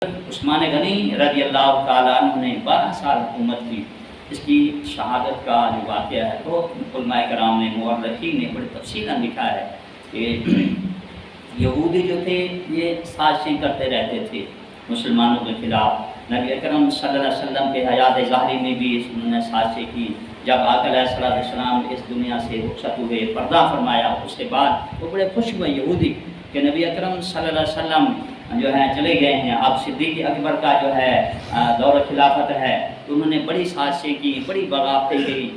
عثمان غنی رضی اللہ تعالیٰ عنہ نے 12 سال حکومت کی۔ اس کی شہادت کا جو واقعہ ہے تو علماء کرام نے مورخین نے بڑی تفصیل لکھا ہے کہ یہودی جو تھے یہ سازشیں کرتے رہتے تھے مسلمانوں کے خلاف۔ نبی اکرم صلی اللہ علیہ وسلم کے حیات ظاہری میں بھی انہوں نے سازشیں کی۔ جب آقا علیہ السلام اس دنیا سے رخصت ہوئے، پردہ فرمایا، اس کے بعد وہ بڑے خوش ہوئے یہودی کہ نبی اکرم صلی اللہ علیہ وسلم جو ہے چلے گئے ہیں، اب صدیق اکبر کا جو ہے دور خلافت ہے، تو انہوں نے بڑی سازشیں کی، بڑی بغاوتیں کی،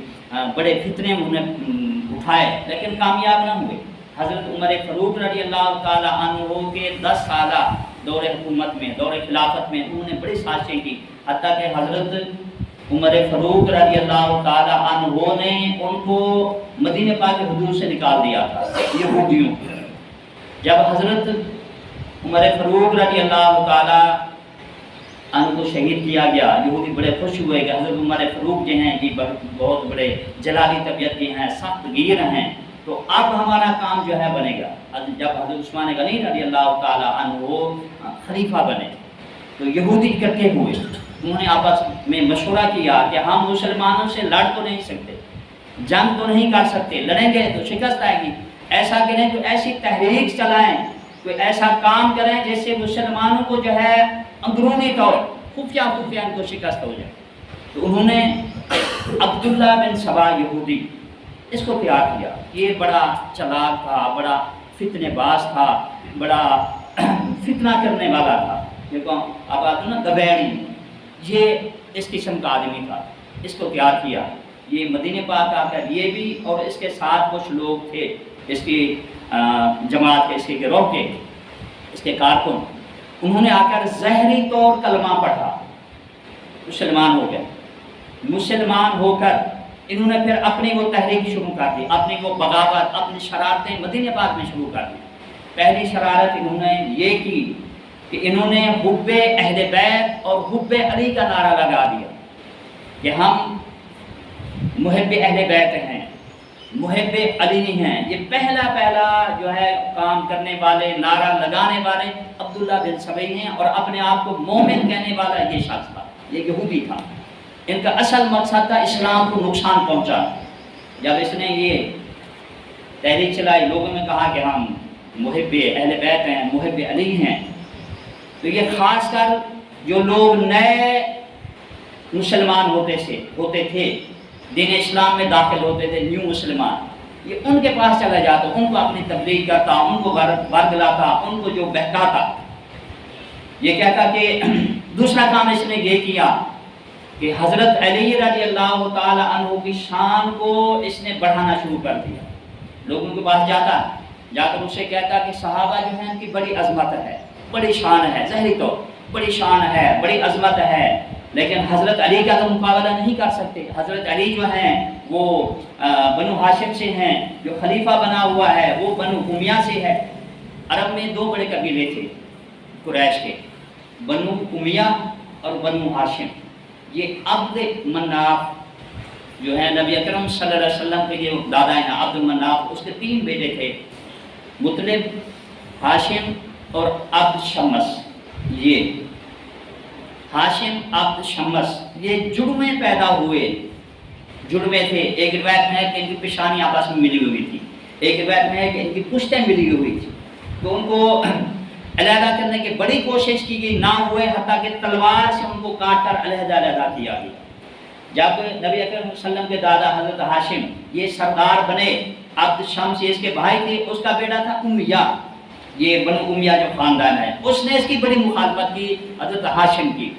بڑے فتنے انہوں نے اٹھائے، لیکن کامیاب نہ ہوئے۔ حضرت عمر فاروق رضی اللہ تعالیٰ عنہ کے 10 سالہ دور حکومت میں، دور خلافت میں انہوں نے بڑی سازشیں کی، حتیٰ کہ حضرت عمر فاروق رضی اللہ تعالیٰ عنہ نے ان کو مدینہ پاک کی حدود سے نکال دیا تھا یہودیوں۔ جب حضرت عمر فاروق رضی اللہ تعالیٰ عنہ کو شہید کیا گیا، یہودی بڑے خوش ہوئے کہ حضرت عمر فاروق جو ہیں یہ بہت بڑے جلالی طبیعت کے ہیں، سخت گیر ہیں، تو اب ہمارا کام جو ہے بنے گا۔ جب حضرت عثمان غنی رضی اللہ تعالیٰ عنہ خلیفہ بنے تو یہودی اکٹھے ہوئے، انہوں نے آپس میں مشورہ کیا کہ ہم مسلمانوں سے لڑ تو نہیں سکتے، جنگ تو نہیں کر سکتے، لڑیں گے تو شکست آئے گی، ایسا کریں تو ایسی تحریک چلائیں، کوئی ایسا کام کریں جس سے مسلمانوں کو جو ہے اندرونی طور خفیہ ان کو شکست ہو جائے۔ تو انہوں نے عبداللہ بن سبا یہودی اس کو تیار کیا۔ یہ بڑا چلاک تھا، بڑا فتنہ باز تھا، بڑا فتنہ کرنے والا تھا، دیکھو اب آتے نا گبیڑی، یہ اس قسم کا آدمی تھا۔ اس کو تیار کیا، یہ مدینہ پاک آ کر یہ بھی اور اس کے ساتھ کچھ لوگ تھے اس کی جماعت کے، اس کے گروہ کے، اس کے کارکن، انہوں نے آ کر ظاہری طور کلمہ پڑھا، مسلمان ہو گئے۔ مسلمان ہو کر انہوں نے پھر اپنی وہ تحریک شروع کر دی، اپنی وہ بغاوت، اپنی شرارتیں مدینہ پاک میں شروع کر دی۔ پہلی شرارت انہوں نے یہ کی کہ انہوں نے حب اہل بیت اور حب علی کا نعرہ لگا دیا کہ ہم محب اہل بیت ہیں، محب علی ہیں۔ یہ پہلا جو ہے کام کرنے والے، نعرہ لگانے والے عبداللہ بن سبی ہیں، اور اپنے آپ کو مومن کہنے والا یہ شخص تھا، یہ یہودی تھا۔ ان کا اصل مقصد تھا اسلام کو نقصان پہنچا۔ جب اس نے یہ تحریک چلائی، لوگوں نے کہا کہ ہم محب اہل بیت ہیں، محب علی ہیں، تو یہ خاص کر جو لوگ نئے مسلمان ہوتے تھے، دین اسلام میں داخل ہوتے تھے، نیو مسلمان، یہ ان کے پاس چلا جاتا، ان کو اپنی تبلیغ کرتا، ان کو ورگ لاتا، ان کو جو بہکاتا۔ یہ کہتا کہ دوسرا کام اس نے یہ کیا کہ حضرت علی رضی اللہ تعالی عنہ کی شان کو اس نے بڑھانا شروع کر دیا۔ لوگوں کے پاس جاتا، جا کر اسے کہتا کہ صحابہ جو ہیں ان کی بڑی عظمت ہے، بڑی شان ہے، ظاہری طور بڑی شان ہے، بڑی عظمت ہے، لیکن حضرت علی کا تو مقابلہ نہیں کر سکتے۔ حضرت علی جو ہیں وہ بنو ہاشم سے ہیں، جو خلیفہ بنا ہوا ہے وہ بنو امیہ سے ہے۔ عرب میں 2 بڑے قبیلے تھے قریش کے، بنو امیہ اور بنو ہاشم۔ یہ عبد مناف جو ہے نبی اکرم صلی اللہ علیہ وسلم کے جو دادا ہیں عبد مناف، اس کے 3 بیٹے تھے، مطلب، ہاشم اور عبد شمس۔ یہ ہاشم عبد شمس یہ جڑوے پیدا ہوئے، جڑوے تھے۔ ایک روایت میں ہے کہ ان کی پیشانی آپس میں ملی ہوئی تھی، ایک روایت میں ہے کہ ان کی پشتیں ملی ہوئی تھی، تو ان کو علیحدہ کرنے کی بڑی کوشش کی گئی، نہ ہوئے، حتیٰ کہ تلوار سے ان کو کاٹ کر علیحدہ کیا گیا۔ جب نبی اکرم صلی اللہ علیہ وسلم کے دادا حضرت ہاشم یہ سردار بنے، عبد شمس اس کے بھائی تھے، اس کا بیٹا تھا امیہ، یہ بنو امیہ جو خاندان ہے، اس نے اس کی بڑی مخالفت کی حضرت ہاشم کی۔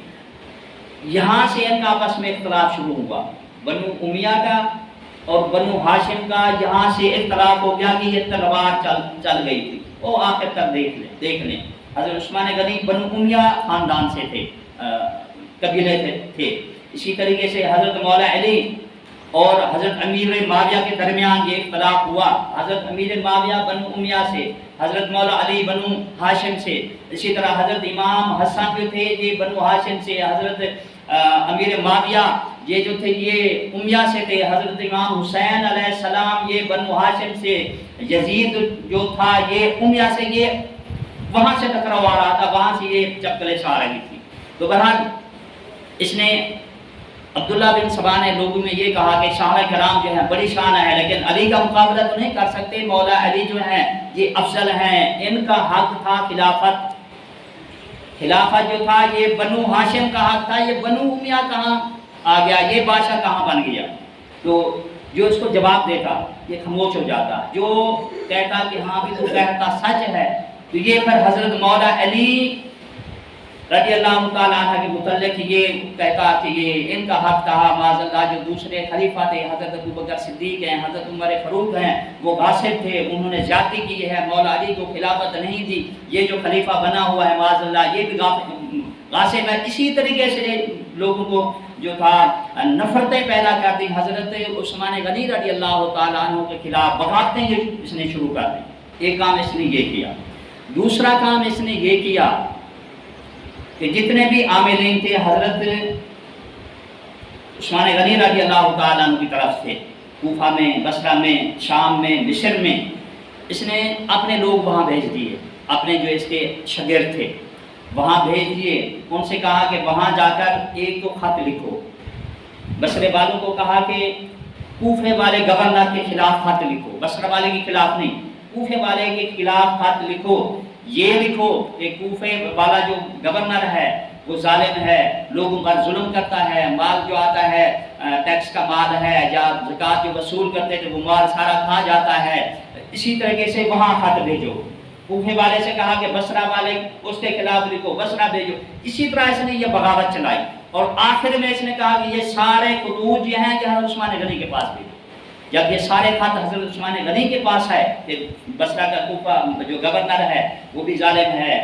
یہاں سے ان کا آپس میں اختلاف شروع ہوا، بنو امیہ کا اور بنو ہاشم کا، یہاں سے اختلاف ہو گیا کہ یہ تلوار چل گئی تھی۔ وہ آخر تک دیکھ لیں حضرت عثمان غنی بنو امیہ خاندان سے تھے، قبیلے تھے۔ اسی طریقے سے حضرت مولا علی اور حضرت امیر معاویہ کے درمیان یہ اختلاف ہوا، حضرت امیر معاویہ بنو امیہ سے، حضرت مولا علی بنو ہاشم سے۔ اسی طرح حضرت امام حسن جو تھے یہ بنو ہاشم سے، حضرت امیر معاویہ یہ جو تھے یہ امیہ سے تھے، حضرت امام حسین علیہ السلام یہ بنو ہاشم سے، یزید جو تھا یہ امیہ سے، یہ وہاں سے ٹکراؤ آ رہا تھا، وہاں سے یہ چپکلے آ رہی تھی۔ تو بہرحال اس نے عبداللہ بن سبا نے لوگوں میں یہ کہا کہ صحابہ کرام جو ہیں بڑی شان ہے، لیکن علی کا مقابلہ تو نہیں کر سکتے، مولا علی جو ہیں یہ افضل ہیں، ان کا حق تھا خلافت جو تھا یہ بنو ہاشم کا حق تھا، یہ بنو امیہ کہاں آ گیا، یہ بادشاہ کہاں بن گیا؟ تو جو اس کو جواب دیتا یہ خاموش ہو جاتا، جو کہتا کہ ہاں بھی تو کہتا سچ ہے، تو یہ پھر حضرت مولا علی رضی اللہ تعالیٰ عنہ کے متعلق یہ کہتا کہ یہ ان کا حق تھا، معاذ اللہ جو دوسرے خلیفہ تھے، حضرت ابوبکر صدیق ہیں، حضرت عمر فاروق ہیں، وہ غاصب تھے، انہوں نے زیادتی کی ہے، مولا علی کو خلافت نہیں دی، یہ جو خلیفہ بنا ہوا ہے معاذ اللہ یہ بھی غاصب ہے۔ اسی طریقے سے لوگوں کو جو تھا نفرتیں پیدا کر دی، حضرت عثمان غنی رضی اللہ تعالیٰ عنہ کے خلاف بغاوتیں اس نے شروع کر دی۔ ایک کام اس نے یہ کیا۔ دوسرا کام اس نے یہ کیا کہ جتنے بھی عاملین تھے حضرت عثمان غنی رضی اللہ تعالیٰ عنہ کی طرف سے، کوفہ میں، بصرہ میں، شام میں، مصر میں، اس نے اپنے لوگ وہاں بھیج دیے، اپنے جو اس کے شاگرد تھے وہاں بھیج دیے، ان سے کہا کہ وہاں جا کر ایک تو خط لکھو۔ بصرے والوں کو کہا کہ کوفے والے گورنر کے خلاف خط لکھو، بصرہ والے کے خلاف نہیں، کوفے والے کے خلاف خط لکھو، یہ لکھو کہ کوفے والا جو گورنر ہے وہ ظالم ہے، لوگوں پر ظلم کرتا ہے، مال جو آتا ہے ٹیکس کا مال ہے یا زکوٰۃ جو وصول کرتے تھے وہ مال سارا کھا جاتا ہے۔ اسی طریقے سے وہاں خط بھیجو۔ کوفے والے سے کہا کہ بصرہ والے اس کے خلاف لکھو، بصرہ بھیجو۔ اسی طرح اس نے یہ بغاوت چلائی، اور آخر میں اس نے کہا کہ یہ سارے خطوط یہ ہیں جہاں عثمان غنی کے پاس بھی، جب یہ سارے خط حضرت عثمان غنی کے پاس ہے کہ بصرہ کا کوفہ جو گورنر ہے وہ بھی ظالم ہے،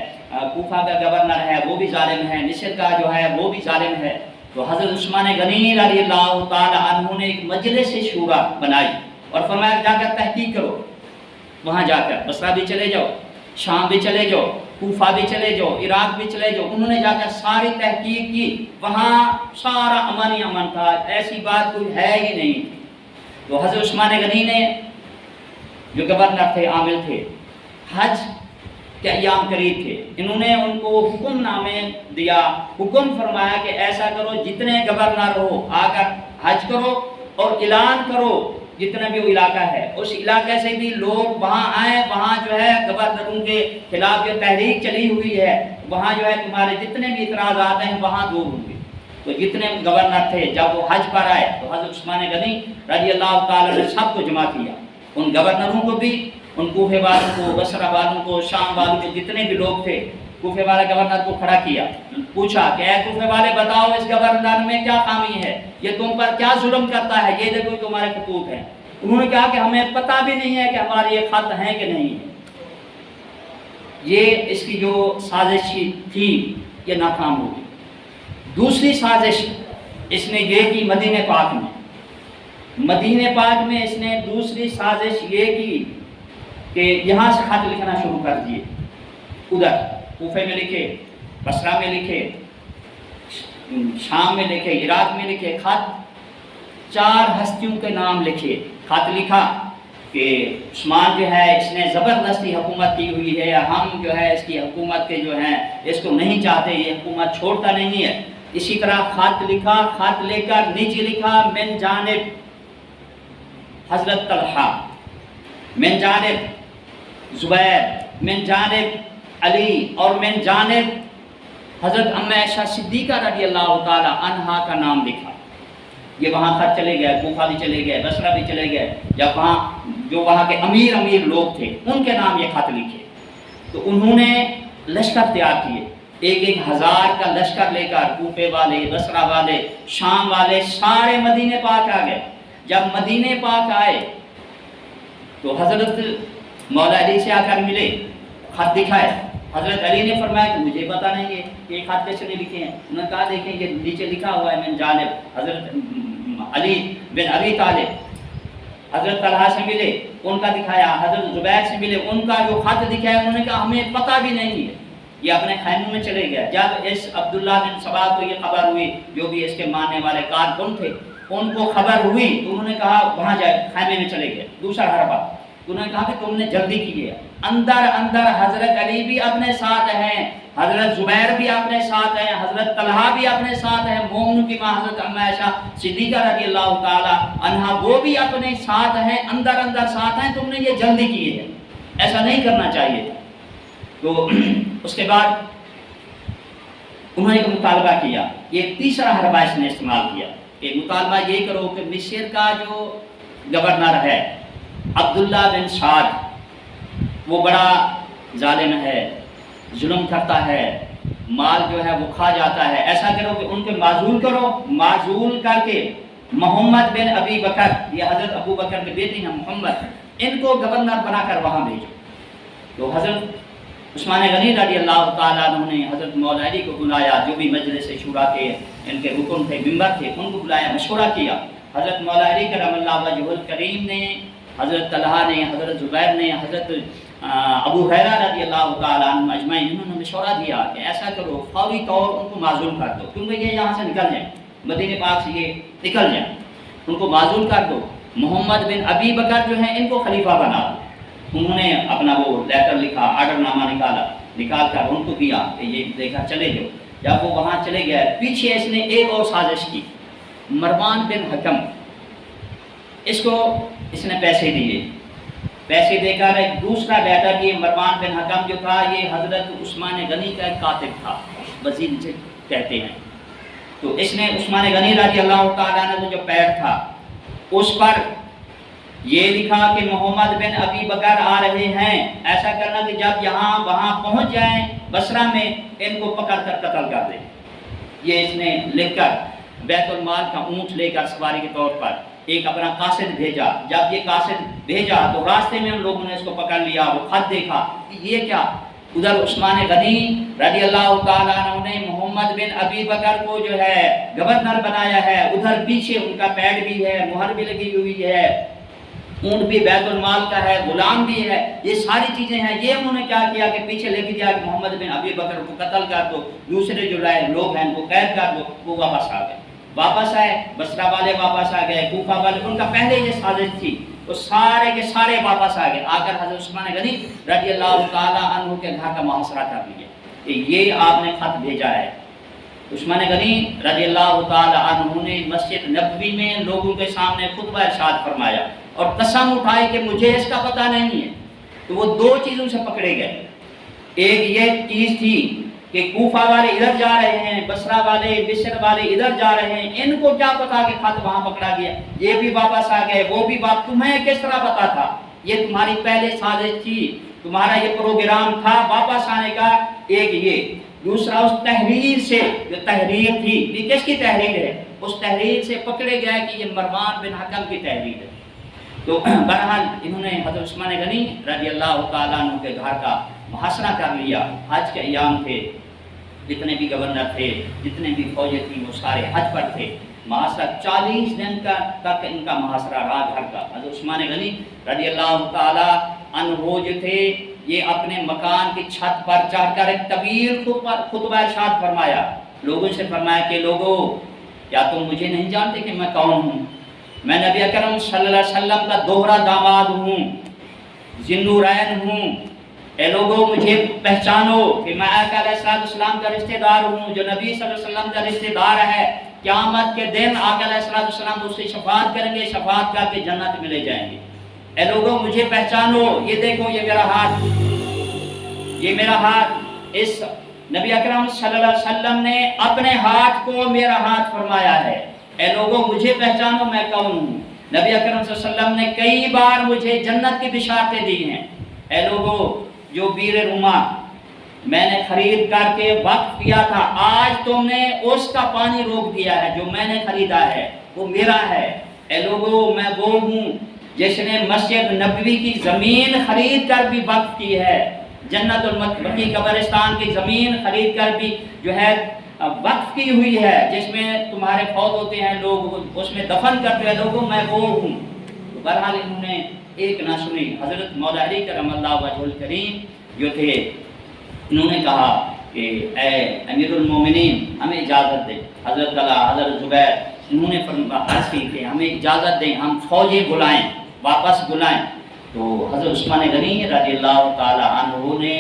کوفہ کا گورنر ہے وہ بھی ظالم ہے، مصر کا جو ہے وہ بھی ظالم ہے، تو حضرت عثمان غنی رضی اللہ تعالی عنہ نے ایک مجلس شورا بنائی اور فرمایا جا کر تحقیق کرو، وہاں جا کر بصرہ بھی چلے جاؤ، شام بھی چلے جاؤ، کوفہ بھی چلے جاؤ، عراق بھی چلے جاؤ۔ انہوں نے جا کر ساری تحقیق کی، وہاں سارا امن ہی امن تھا، ایسی بات کوئی ہے ہی نہیں۔ تو حضرت عثمان غنی نے جو گورنر تھے، عامل تھے، حج کے ایام قریب تھے، انہوں نے ان کو حکم نامے دیا، حکم فرمایا کہ ایسا کرو جتنے گورنر ہو آ کر حج کرو اور اعلان کرو جتنا بھی وہ علاقہ ہے، اس علاقے سے بھی لوگ وہاں آئیں، وہاں جو ہے گورنروں کے خلاف جو تحریک چلی ہوئی ہے وہاں جو ہے تمہارے جتنے بھی اعتراضات ہیں وہاں دور ہوں گے۔ تو جتنے گورنر تھے جب وہ حج پر آئے تو حضرت عثمان غنی رضی اللہ تعالیٰ نے سب کو جمع کیا، ان گورنروں کو بھی، ان کوفے والوں کو، بصرہ والوں کو، شام والوں کے جتنے بھی لوگ تھے، کوفے والے گورنر کو کھڑا کیا، پوچھا کہ اے کوفے والے بتاؤ اس گورنر میں کیا خامی ہے، یہ تم پر کیا ظلم کرتا ہے، یہ دیکھو تمہارے خطوط ہیں۔ انہوں نے کہا کہ ہمیں پتہ بھی نہیں ہے کہ ہمارے یہ خط ہیں کہ نہیں ہے۔ یہ اس کی جو سازش تھی یہ ناکام ہو گئی۔ دوسری سازش اس نے یہ کی مدینہ پاک میں اس نے دوسری سازش یہ کی کہ یہاں سے خط لکھنا شروع کر دیے، ادھر کوفے میں لکھے، بصرہ میں لکھے، شام میں لکھے، عراق میں لکھے خط، 4 ہستیوں کے نام لکھے، خط لکھا کہ عثمان جو ہے اس نے زبردستی حکومت کی ہوئی ہے، ہم جو ہے اس کی حکومت کے جو ہیں اس کو نہیں چاہتے، یہ حکومت چھوڑتا نہیں ہے۔ اسی طرح خط لکھا، خط لے کر نیچے لکھا من جانب حضرت طلحہ، من جانب زبیر، من جانب علی اور من جانب حضرت ام عائشہ صدیقہ رضی اللہ تعالی عنہا کا نام لکھا۔ یہ وہاں خط چلے گئے، کوفہ بھی چلے گئے، بصرہ بھی چلے گئے، جب وہاں کے امیر لوگ تھے ان کے نام یہ خط لکھے۔ تو انہوں نے لشکر تیار کیے، 1,000 کا لشکر لے کر کوفے والے، بصرہ والے، شام والے سارے مدینہ پاک آ گئے۔ جب مدینہ پاک آئے تو حضرت مولا علی سے آ کر ملے، خط دکھائے، حضرت علی نے فرمایا کہ مجھے پتہ نہیں ہے کہ یہ خط کیسے لکھے ہیں۔ انہوں نے کہا دیکھیں یہ نیچے لکھا ہوا ہے من جانب حضرت علی بن ابی طالب۔ حضرت طلحہ سے ملے، ان کا دکھایا، حضرت زبیر سے ملے، ان کا جو خط دکھایا انہوں نے کہا ہمیں پتہ بھی نہیں ہے، یہ اپنے خیموں میں چلے گیا۔ جب اس عبداللہ بن سبا کو یہ خبر ہوئی، جو بھی اس کے ماننے والے کارکن تھے ان کو خبر ہوئی تو انہوں نے کہا وہاں جائے، خیمے میں چلے گئے۔ دوسرا حربہ تو انہوں نے کہا کہ تم نے جلدی کی ہے. اندر اندر حضرت علی بھی اپنے ساتھ ہیں، حضرت زبیر بھی اپنے ساتھ ہیں، حضرت طلحہ بھی اپنے ساتھ ہیں، مومنوں کی ماں حضرت ام عائشہ صدیقہ رضی اللہ تعالی عنہا وہ بھی اپنے ساتھ ہیں، اندر اندر ساتھ ہیں، تم نے یہ جلدی کی ہے، ایسا نہیں کرنا چاہیے تھا. تو اس کے بعد انہوں نے ایک مطالبہ کیا، یہ تیسرا حربہ اس نے استعمال کیا کہ مطالبہ یہ کرو کہ مصر کا جو گورنر ہے عبداللہ بن سعد وہ بڑا ظالم ہے، ظلم کرتا ہے، مال جو ہے وہ کھا جاتا ہے، ایسا کرو کہ ان کے معزول کرو، معزول کر کے محمد بن ابی بکر، یہ حضرت ابو بکر کے بیٹے ہیں محمد، ان کو گورنر بنا کر وہاں بھیجو. تو حضرت عثمان غنی رضی اللہ تعالیٰ عنہ نے حضرت مولا علی کو بلایا، جو بھی مجلس شورا کے ان کے رکن تھے، ممبر تھے، ان کو بلایا، مشورہ کیا. حضرت مولا علی کرم اللہ وجہہ الکریم نے، حضرت طلحہ نے، حضرت زبیر نے، حضرت ابو ہریرہ رضی اللہ تعالیٰ عنہ اجمعین، انہوں نے مشورہ دیا کہ ایسا کرو فوری طور ان کو معزول کر دو، کیونکہ یہ یہاں سے نکل جائیں، مدینہ پاک سے یہ نکل جائیں، ان کو معزول کر دو. محمد بن ابی بکر جو ہیں ان کو خلیفہ بنا دو. انہوں نے اپنا وہ لیٹر لکھا، آرڈر نامہ نکال کر ان کو دیا کہ یہ دیکھا چلے جاؤ. جب وہ وہاں چلے گئے، پیچھے اس نے ایک اور سازش کی، مروان بن حکم، اس کو اس نے پیسے دیے، پیسے دے کر ایک دوسرا لیٹر، یہ مروان بن حکم جو تھا یہ حضرت عثمان غنی کا ایک کاتب تھا، وزیر سے کہتے ہیں. تو اس نے عثمان غنی رضی اللہ تعالیٰ عنہ جو پیر تھا اس پر یہ لکھا کہ محمد بن ابی بکر آ رہے ہیں، ایسا کرنا کہ جب یہاں وہاں پہنچ جائیں بصرہ میں ان کو پکڑ کر قتل کر دیں. یہ اس نے لکھ کر بیت المال کا اونٹ لے کر سواری کے طور پر ایک اپنا قاصد بھیجا. جب یہ قاصد بھیجا تو راستے میں ان لوگوں نے اس کو پکڑ لیا، وہ خط دیکھا کہ یہ کیا. ادھر عثمان غنی رضی اللہ تعالیٰ عنہ نے محمد بن ابی بکر کو جو ہے گورنر بنایا ہے، ادھر پیچھے ان کا پیڈ بھی ہے، مہر بھی لگی ہوئی ہے، اونٹ بھی بیت المال کا ہے، غلام بھی ہے، یہ ساری چیزیں ہیں. یہ انہوں نے کیا کیا کہ پیچھے لے کے دیا کہ محمد بن ابی بکر کو قتل کر دو، دوسرے جو لوگ ہیں ان کو قید کر دو. وہ واپس آ گئے، واپس آئے، بصرہ والے واپس آ گئے، کوفہ والے، ان کا پہلے یہ سازش تھی، تو سارے کے سارے واپس آ گئے. آ کر حضرت عثمان غنی رضی اللہ تعالیٰ عنہ کے گھر کا محاصرہ کر لیا کہ یہ آپ نے خط بھیجا ہے. عثمان غنی رضی اللہ تعالیٰ عنہ نے مسجد نبوی میں لوگوں کے سامنے خطبہ ارشاد فرمایا اور قسم اٹھائی کہ مجھے اس کا پتہ نہیں ہے. تو وہ دو چیزوں سے پکڑے گئے. ایک یہ چیز تھی کہ کوفہ والے ادھر جا رہے ہیں، بصرہ والے، مصر والے ادھر جا رہے ہیں، ان کو کیا پتا کہ خط وہاں پکڑا گیا. یہ بھی واپس آ گئے، وہ بھی واپس. تمہیں کس طرح پتا تھا؟ یہ تمہاری پہلے سازش تھی، تمہارا یہ پروگرام تھا واپس آنے کا. ایک یہ، دوسرا اس تحریر سے، جو تحریر تھی، یہ کس کی تحریر ہے؟ اس تحریر سے پکڑے گئے کہ یہ مروان بن حکم کی تحریر ہے. تو بہرحال انہوں نے حضرت عثمان غنی رضی اللہ تعالیٰ عنہ کے گھر کا محاصرہ کر لیا. حج کے ایام تھے، جتنے بھی گورنر تھے، جتنے بھی فوجیں تھیں، وہ سارے حج پر تھے. محاصرہ 40 دن تک ان کا محاصرہ رہا گھر کا. حضرت عثمان غنی رضی اللہ تعالیٰ عنہ جو تھے یہ اپنے مکان کی چھت پر چڑھ کر ایک طویل خطبہ ارشاد فرمایا. لوگوں سے فرمایا کہ لوگوں، کیا تم مجھے نہیں جانتے کہ میں کون ہوں؟ میں نبی اکرم صلی اللہ علیہ وسلم کا دوہرا داماد ہوں، ذی النورین ہوں. اے لوگوں مجھے پہچانو کہ میں آقا علیہ السلام کا رشتہ دار ہوں، جو نبی صلی اللہ علیہ وسلم کا رشتہ دار ہے. قیامت کے دن آقا علیہ السلام اس سے شفاعت کریں گے، شفاعت کر کے جنت میں لے جائیں گے. اے لوگوں مجھے پہچانو. یہ دیکھو، یہ میرا ہاتھ، یہ میرا ہاتھ. اس نبی اکرم صلی اللہ علیہ وسلم نے اپنے ہاتھ کو میرا ہاتھ فرمایا ہے. اے لوگوں مجھے پہچانو میں کون ہوں. نبی اکرم صلی اللہ علیہ وسلم نے کئی بار مجھے جنت کی بشارتیں دی ہیں. اے لوگوں، جو بیر روما میں نے خرید کر کے وقف کیا تھا، آج تم نے اس کا پانی روک دیا ہے. جو میں نے خریدا ہے وہ میرا ہے. اے لوگوں میں وہ ہوں جس نے مسجد نبوی کی زمین خرید کر بھی وقف کی ہے، جنت المکی قبرستان کی زمین خرید کر بھی جو ہے وقف کی ہوئی ہے، جس میں تمہارے فوت ہوتے ہیں لوگ، اس میں دفن کرتے ہیں. لوگوں میں وہ ہوں. تو بہرحال انہوں نے ایک نہ سنی. حضرت مولا علی کرم اللہ وجہ الکریم جو تھے، انہوں نے کہا کہ اے امیر المومنین ہمیں اجازت دیں. حضرت طلحہ، حضرت زبیر، انہوں نے عرض کی کہ ہمیں اجازت دیں، ہم فوجیں بلائیں، واپس بلائیں. تو حضرت عثمان غنی رضی اللہ تعالی عنہ نے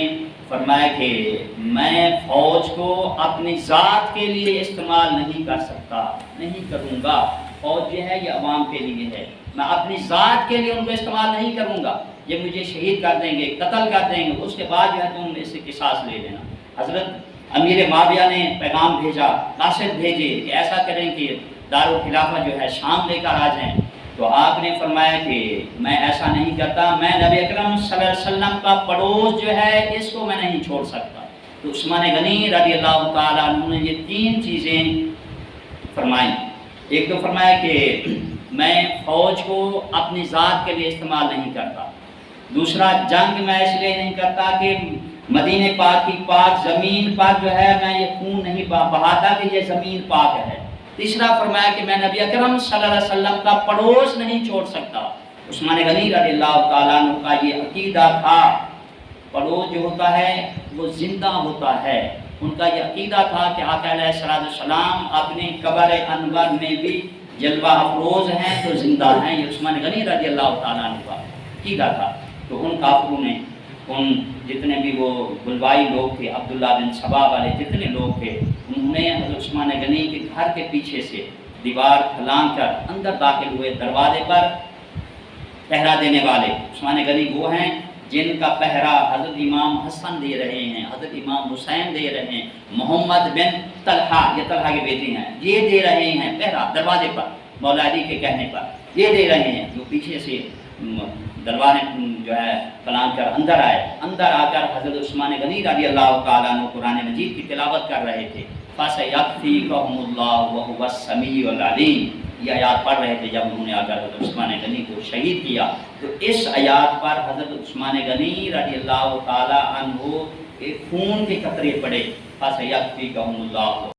فرمایا کہ میں فوج کو اپنی ذات کے لیے استعمال نہیں کر سکتا، نہیں کروں گا۔ فوج جو ہے یہ عوام کے لیے ہے، میں اپنی ذات کے لیے ان کو استعمال نہیں کروں گا، یہ مجھے شہید کر دیں گے، قتل کر دیں گے، اس کے بعد جو ہے تم اس سے قصاص لے لینا۔ حضرت امیر معاویہ نے پیغام بھیجا، قاصد بھیجے کہ ایسا کریں کہ دارالخلافہ جو ہے شام لے کر آ جائیں۔ تو آپ نے فرمایا کہ میں ایسا نہیں کرتا، میں نبی اکرم صلی اللہ علیہ وسلم کا پڑوس جو ہے اس کو میں نہیں چھوڑ سکتا۔ تو عثمان غنی رضی اللہ تعالیٰ عنہ نے یہ تین چیزیں فرمائیں۔ ایک تو فرمایا کہ میں فوج کو اپنی ذات کے لیے استعمال نہیں کرتا، دوسرا جنگ میں اس لیے نہیں کرتا کہ مدینہ پاک کی پاک زمین پر جو ہے میں یہ خون نہیں بہاتا کہ یہ زمین پاک ہے۔ تیسرا فرمایا کہ میں نبی اکرم صلی اللہ علیہ وسلم کا پڑوس نہیں چھوڑ سکتا۔ عثمان غنی رضی اللہ تعالیٰ عنہ کا یہ عقیدہ تھا، پڑوس جو ہوتا ہے وہ زندہ ہوتا ہے۔ ان کا یہ عقیدہ تھا کہ آقا علیہ السلام اپنی قبر انور میں بھی جلوہ افروز ہیں تو زندہ ہیں، یہ عثمان غنی رضی اللہ تعالیٰ عنہ کا عقیدہ تھا۔ تو ان کافروں نے، ان جتنے بھی وہ بلوائی لوگ تھے، عبداللہ بن سبا والے جتنے لوگ تھے، انہوں نے حضرت عثمان غنی کے گھر کے پیچھے سے دیوار پھلانگ کر اندر داخل ہوئے۔ دروازے پر پہرا دینے والے عثمان غنی وہ ہیں جن کا پہرا حضرت امام حسن دے رہے ہیں، حضرت امام حسین دے رہے ہیں، محمد بن طلحہ، یہ طلحہ کے بیٹے ہیں، یہ دے رہے ہیں پہرا دروازے پر، مولا علی کے کہنے پر یہ دے رہے ہیں، جو پیچھے سے دروازے جو ہے پلان کر اندر آئے۔ اندر آ کر حضرت عثمان غنی رضی اللہ تعالیٰ عنہ قرآن مجید کی تلاوت کر رہے تھے۔ فَسَيَكْفِيكَهُمُ اللَّهُ وَهُوَ السَّمِيعُ الْعَلِيمُ، یہ آیات پڑھ رہے تھے جب انہوں نے آ کر حضرت عثمان غنی کو شہید کیا۔ تو اس آیات پر حضرت عثمان غنی رضی اللہ تعالیٰ عنہ کے خون کے قطرے پڑے۔ فَسَيَكْفِيكَهُمُ اللَّهُ